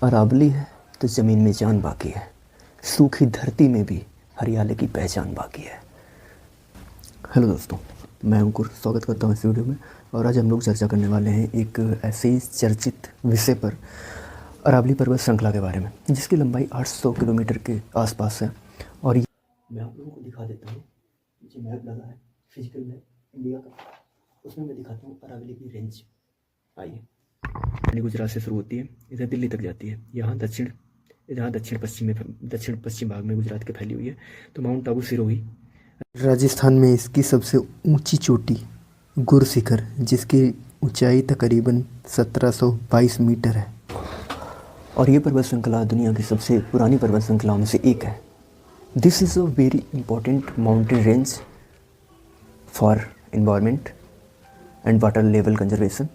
अरावली है तो ज़मीन में जान बाकी है, सूखी धरती में भी हरियाली की पहचान बाकी है। हेलो दोस्तों, मैं अंकुर स्वागत करता हूँ इस वीडियो में। और आज हम लोग चर्चा करने वाले हैं एक ऐसे ही चर्चित विषय पर, अरावली पर्वत श्रृंखला के बारे में, जिसकी लंबाई 800 किलोमीटर के आसपास है। और मैं आप लोगों को दिखा देता हूँ, जो मैप लगा है फिजिकल मैप इंडिया का, उसमें मैं दिखाता हूँ अरावली की रेंज। आइए, गुजरात से शुरू होती है, इधर दिल्ली तक जाती है। यहाँ दक्षिण पश्चिम भाग में गुजरात के फैली हुई है। तो माउंट आबू सिरोही राजस्थान में इसकी सबसे ऊंची चोटी गुर शिखर, जिसकी ऊंचाई तकरीबन 1722 मीटर है। और ये पर्वत श्रृंखला दुनिया की सबसे पुरानी पर्वत श्रृंखलाओं में से एक है। This is a very important mountain range for environment and water level conservation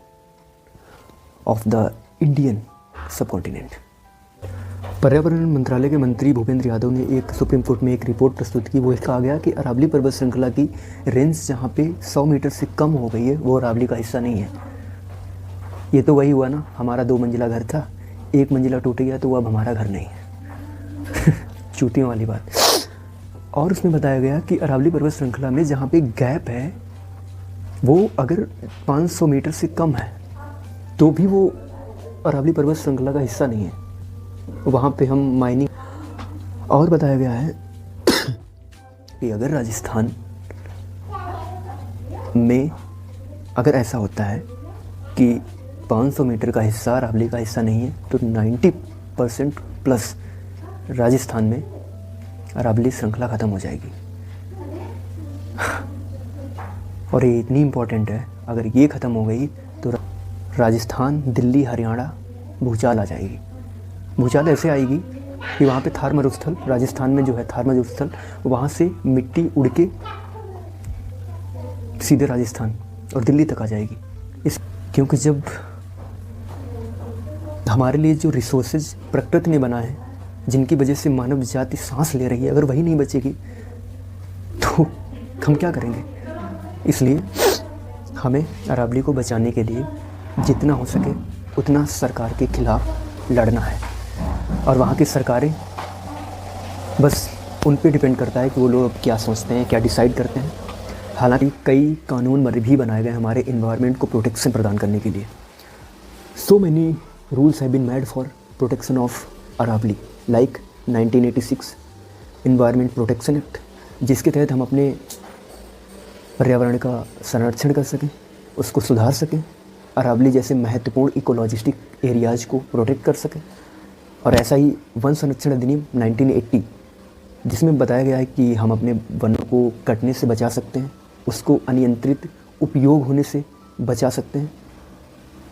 of the Indian subcontinent. पर्यावरण मंत्रालय के मंत्री भूपेंद्र यादव ने एक सुप्रीम कोर्ट में एक रिपोर्ट प्रस्तुत की। वो कहा गया कि अरावली पर्वत श्रृंखला की रेंज जहाँ पे 100 मीटर से कम हो गई है, वो अरावली का हिस्सा नहीं है। ये तो वही हुआ ना, हमारा 2 मंजिला घर था, 1 मंजिला टूट गया तो वो अब हमारा घर नहीं है। चूतियों वाली बात। और उसमें बताया गया कि अरावली पर्वत श्रृंखला में जहाँ पे गैप है, वो अगर 500 मीटर से कम है तो भी वो अरावली पर्वत श्रृंखला का हिस्सा नहीं है। वहाँ पे हम माइनिंग। और बताया गया है कि अगर राजस्थान में अगर ऐसा होता है कि 500 मीटर का हिस्सा अरावली का हिस्सा नहीं है, तो 90% प्लस राजस्थान में अरावली श्रृंखला ख़त्म हो जाएगी। और ये इतनी इम्पोर्टेंट है, अगर ये ख़त्म हो गई तो राजस्थान, दिल्ली, हरियाणा भूचाल आ जाएगी। भूचाल ऐसे आएगी कि वहाँ पे थार मरुस्थल, राजस्थान में जो है थार मरुस्थल, वहाँ से मिट्टी उड़ के सीधे राजस्थान और दिल्ली तक आ जाएगी। क्योंकि जब हमारे लिए जो रिसोर्सेज प्रकृति ने बनाए हैं, जिनकी वजह से मानव जाति सांस ले रही है, अगर वही नहीं बचेगी तो हम क्या करेंगे। इसलिए हमें अरावली को बचाने के लिए जितना हो सके उतना सरकार के खिलाफ लड़ना है। और वहाँ की सरकारें, बस उन पे डिपेंड करता है कि वो लोग क्या सोचते हैं, क्या डिसाइड करते हैं। हालांकि कई कानून भी बनाए गए हमारे इन्वायरमेंट को प्रोटेक्शन प्रदान करने के लिए। So many rules have been made for protection of Aravalli, like 1986 environment protection act, जिसके तहत हम अपने पर्यावरण का संरक्षण कर सकें, उसको सुधार सकें, अरावली जैसे महत्वपूर्ण इकोलॉजिस्टिक एरियाज़ को प्रोटेक्ट कर सकें। और ऐसा ही वन संरक्षण अधिनियम 1980, जिसमें बताया गया है कि हम अपने वनों को कटने से बचा सकते हैं, उसको अनियंत्रित उपयोग होने से बचा सकते हैं,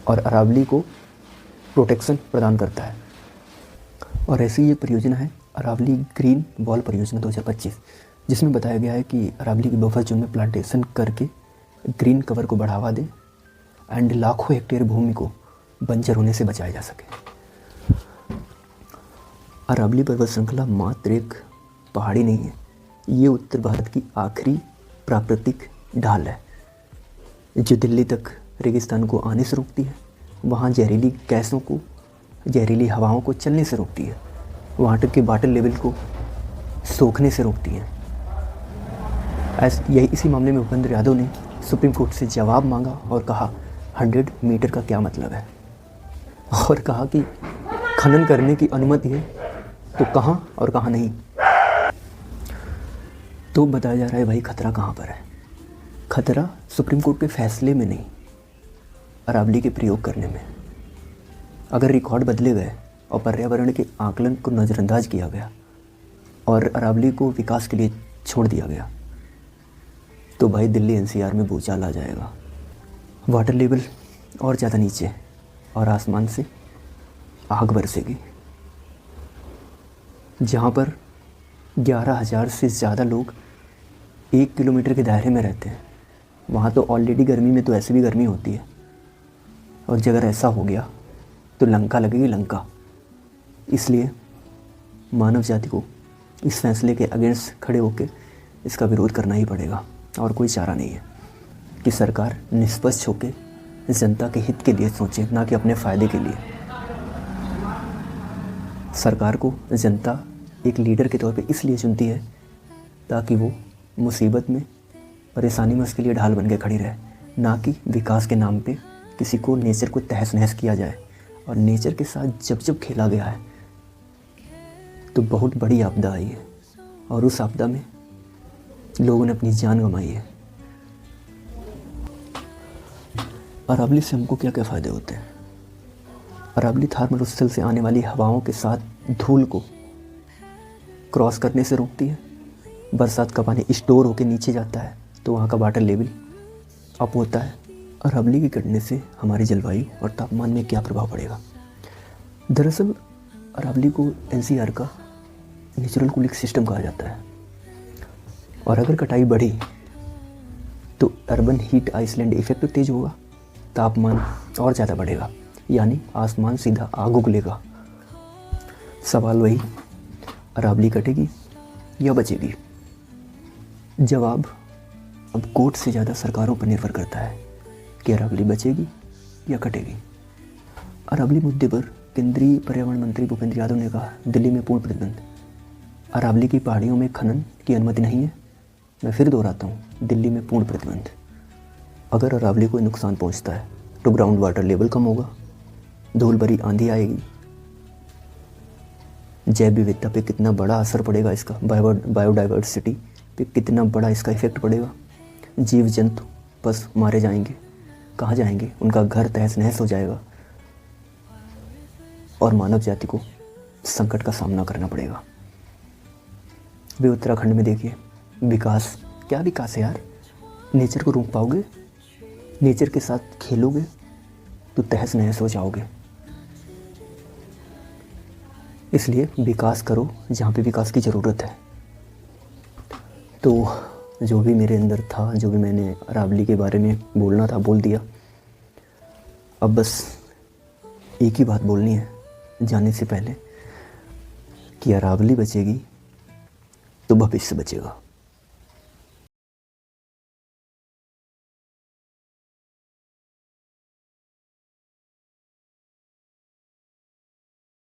और अरावली को प्रोटेक्शन प्रदान करता है। और ऐसी ये परियोजना है अरावली ग्रीन वॉल परियोजना 2025, जिसमें बताया गया है कि अरावली की बफर जोन में प्लांटेशन करके ग्रीन कवर को बढ़ावा दें एंड लाखों हेक्टेयर भूमि को बंजर होने से बचाया जा सके। अरावली पर्वत श्रृंखला मात्र एक पहाड़ी नहीं है, ये उत्तर भारत की आखिरी प्राकृतिक ढाल है, जो दिल्ली तक रेगिस्तान को आने से रोकती है, वहाँ जहरीली गैसों को, जहरीली हवाओं को चलने से रोकती है, वहाँ तक के वाटर लेवल को सोखने से रोकती है। यही इसी मामले में भूपेंद्र यादव ने सुप्रीम कोर्ट से जवाब मांगा और कहा 100 मीटर का क्या मतलब है, और कहा कि खनन करने की अनुमति है तो कहाँ और कहाँ नहीं। तो बताया जा रहा है भाई, खतरा कहाँ पर है। खतरा सुप्रीम कोर्ट के फैसले में नहीं, अरावली के प्रयोग करने में। अगर रिकॉर्ड बदले गए और पर्यावरण के आकलन को नज़रअंदाज किया गया और अरावली को विकास के लिए छोड़ दिया गया, तो भाई दिल्ली एनसीआर में भूचाल आ जाएगा। वाटर लेवल और ज़्यादा नीचे और आसमान से आग बरसेगी। जहाँ पर 11,000 से ज़्यादा लोग 1 किलोमीटर के दायरे में रहते हैं, वहाँ तो ऑलरेडी गर्मी में तो ऐसे भी गर्मी होती है, और अगर ऐसा हो गया तो लंका लगेगी, लंका। इसलिए मानव जाति को इस फैसले के अगेंस्ट खड़े होकर इसका विरोध करना ही पड़ेगा, और कोई चारा नहीं है कि सरकार निष्पक्ष होकर जनता के हित के लिए सोचे, ना कि अपने फ़ायदे के लिए। सरकार को जनता एक लीडर के तौर पे इसलिए चुनती है ताकि वो मुसीबत में, परेशानी में उसके लिए ढाल बन के खड़ी रहे, ना कि विकास के नाम पे किसी को, नेचर को तहस नहस किया जाए। और नेचर के साथ जब जब खेला गया है तो बहुत बड़ी आपदा आई है, और उस आपदा में लोगों ने अपनी जान गंवाई है। अरावली से हमको क्या क्या फ़ायदे होते हैं? अरावली थार मरुस्थल से आने वाली हवाओं के साथ धूल को क्रॉस करने से रोकती है। बरसात का पानी स्टोर होकर नीचे जाता है तो वहाँ का वाटर लेवल अप होता है। अरावली के कटने से हमारी जलवायु और तापमान में क्या प्रभाव पड़ेगा? दरअसल अरावली को NCR का नेचुरल कूलिंग सिस्टम कहा जाता है, और अगर कटाई बढ़ी तो अर्बन हीट आइसलैंड इफेक्ट तेज होगा, तापमान और ज़्यादा बढ़ेगा, यानी आसमान सीधा आग उगलेगा। सवाल वही, अरावली कटेगी या बचेगी? जवाब अब कोर्ट से ज़्यादा सरकारों पर निर्भर करता है कि अरावली बचेगी या कटेगी। अरावली मुद्दे पर केंद्रीय पर्यावरण मंत्री भूपेंद्र यादव ने कहा, दिल्ली में पूर्ण प्रतिबंध। अरावली की पहाड़ियों में खनन की अनुमति नहीं है। मैं फिर दोहराता हूँ, दिल्ली में पूर्ण प्रतिबंध। अगर अरावली को नुकसान पहुँचता है तो ग्राउंड वाटर लेवल कम होगा, धूल भरी आंधी आएगी, जैव विविधता पे कितना बड़ा असर पड़ेगा इसका, बायोडाइवर्सिटी पे कितना बड़ा इसका इफेक्ट पड़ेगा। जीव जंतु बस मारे जाएंगे, कहाँ जाएंगे? उनका घर तहस नहस हो जाएगा, और मानव जाति को संकट का सामना करना पड़ेगा। वे उत्तराखंड में देखिए, विकास, क्या विकास है यार? नेचर को रोक पाओगे? नेचर के साथ खेलोगे तो तहस नहस हो जाओगे। इसलिए विकास करो जहाँ पे विकास की ज़रूरत है। तो जो भी मेरे अंदर था, जो भी मैंने अरावली के बारे में बोलना था बोल दिया। अब बस एक ही बात बोलनी है जाने से पहले कि अरावली बचेगी तो भविष्य बचेगा।